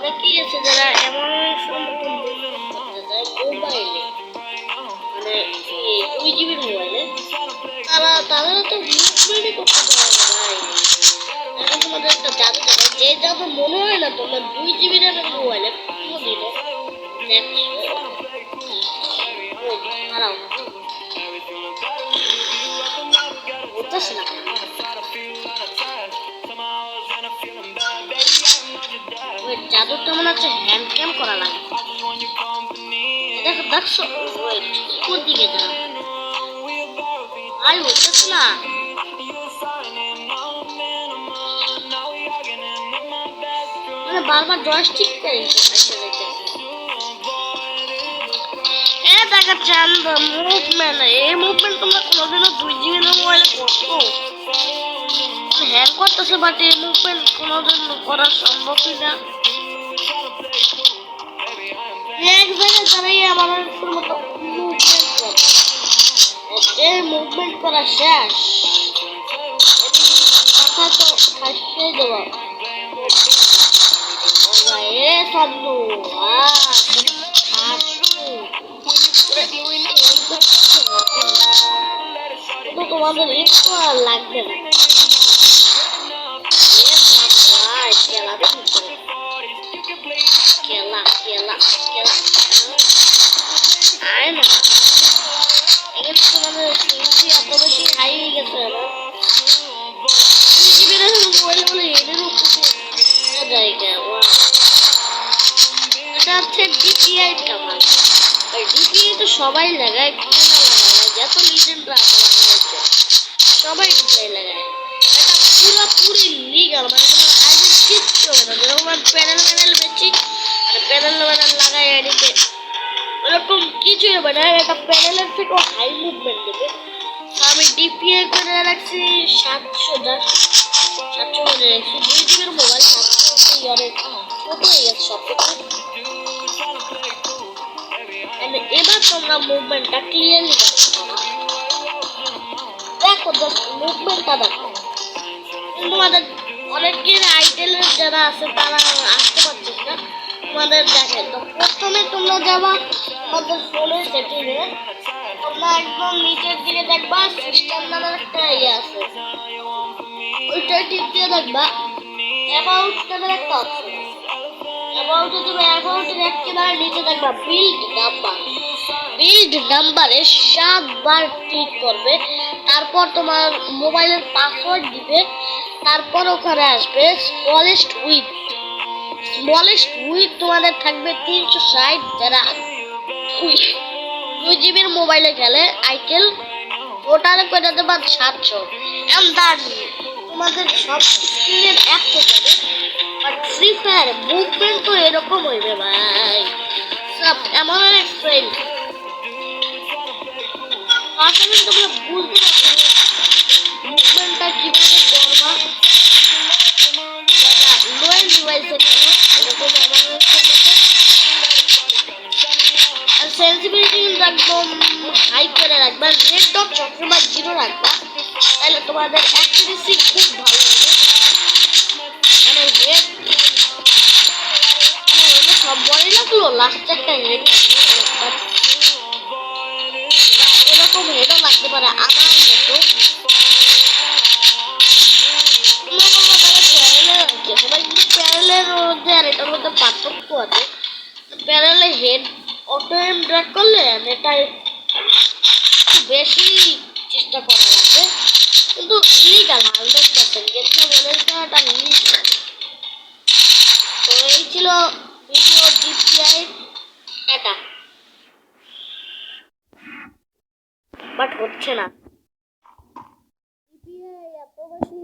অনেকেই আছে যারা এমন সম্মুখীন করতে চায় মোবাইলে, মানে 2 জিবির মোবাইলে তারা তো মুভমেন্টই করতে পারে না ভাই। এখন তোমাদের একটা জাদু দেখায়, যে জাদু মনে হয় না তোমরা 2 জিবি র্যামের মোবাইলে কোনোদিনও দেখছো। দাঁড়াও, বুঝতেছি না ওই জাদুটা মনে হচ্ছে হ্যান্ড ক্যাম করা লাগে। দেখো দেখছো কোন দিকে যা ভাই, বুঝতেছি না। মানে বারবার জয়স্টিক করে দেখাচ্ছে মুভমেন্ট। এই মুভমেন্ট তোমরা কোনোদিনও 2 জিবি মোবাইলে করছো? হ্যাং করতেছে, বাট এই মুভমেন্ট কোনোদিন করা সম্ভবই না। এক জায়গায় দাঁড়িয়ে আমার মতো মুভমেন্ট করে, যে মুভমেন্ট করা শেষ কথা তো ফাঁসিয়ে দেওয়া। এ সাধু তোমাদের একটু আর লাগবে না। খেলা খেলা খেলা আয় না, এখানে তোমাদের সিনজি এত বেশি হাই হয়ে গেছে। আমার 2 জিবি মোবাইল বলে এদের জায়গা এটা হচ্ছে ডিপিআই কামাল। ডিপিআই তো সবাই লাগায়, কি না লাগায় না, যত লিজেন্ডরা লাগাইছে সবাই ডিপিআই লাগায়। এটা পুরোপুরি লিগাল, মানে কোনো আইডি কিচ্ছু হবে না। যেরকম আমি প্যানেল বেচি, প্যানেল লাগাই আইডিতে, এরকম কিছুই হবে না। এটা প্যানেলের থেকেও হাই মুভমেন্ট দেবে। আমি ডিপিআই করে রাখছি 700 করে রাখছি। 2 জিবির মোবাইল 700 ইয়ারের ছোট হয়ে গেছে সব কিছু। এবার তোমরা মুভমেন্টটা ক্লিয়ারলি দেখতে পারো। দেখো মুভমেন্টটা দেখো। তোমাদের অনেকের আইটেলের যারা আছে তারা আসতে পারছে না, তোমাদের দেখে। তো প্রথমে তোমরা যাবা তোমাদের ফোনের সেটিংয়ে, তোমরা একদম নিচের দিকে দেখবা সিস্টেম নামের একটা ইয়ে আছে, ওইটা টিপ দিয়ে দেখবা অ্যাবাউট নামের একটা অপশন আছে। অ্যাবাউটে তুমি অ্যাবাউটের একেবারে নিচে দেখবা বিল্ড নাম্বার। বিল্ড নাম্বারে 7বার ক্লিক করবে, তারপর তোমার মোবাইলের পাসওয়ার্ড দিবে, তারপর ওখানে আসবে স্মলেস্ট উইথ তোমাদের থাকবে 360। যারা 2 জিবির মোবাইলে খেলে আইটেল ওটারে করে দেবা 700। তোমাদের সব স্ক্রিনের অ্যাক্সেস হবে। বাট ফ্রি ফায়ার মুভমেন্ট তো এরকম হইবে ভাই, সব এমন এক ফ্রেন্ড আসলে তোমরা বুঝতে পারছো মুভমেন্টটা কিভাবে করবা। লোয়েল ডিভাইসে কেন এরকম এমন সেন্সিবিলিটি একদম হাই করে রাখবা। রেড ডট সবসময় 0 রাখবা, তাহলে তোমাদের অ্যাকুরেসি খুব ভালো হবে। মানে রেড সব বড়ই লাগলো, লাস্ট একটা হেড এরকম হেডও লাগতে পারে আমার মতো। সবাই কিন্তু প্যারেলের মধ্যে আর এটার মধ্যে পার্থক্য আছে। প্যারেলে হেড অটো এম ড্র্যাগ করলে এটা বেশি চেষ্টা করা লাগবে, কিন্তু ইলিগাল 100%। যেটা বলেছে এটা ইলিগাল। তো এই ছিল ভিডিও ডিপিআই এটা, বাট হচ্ছে না। ডিপিআই এত বেশি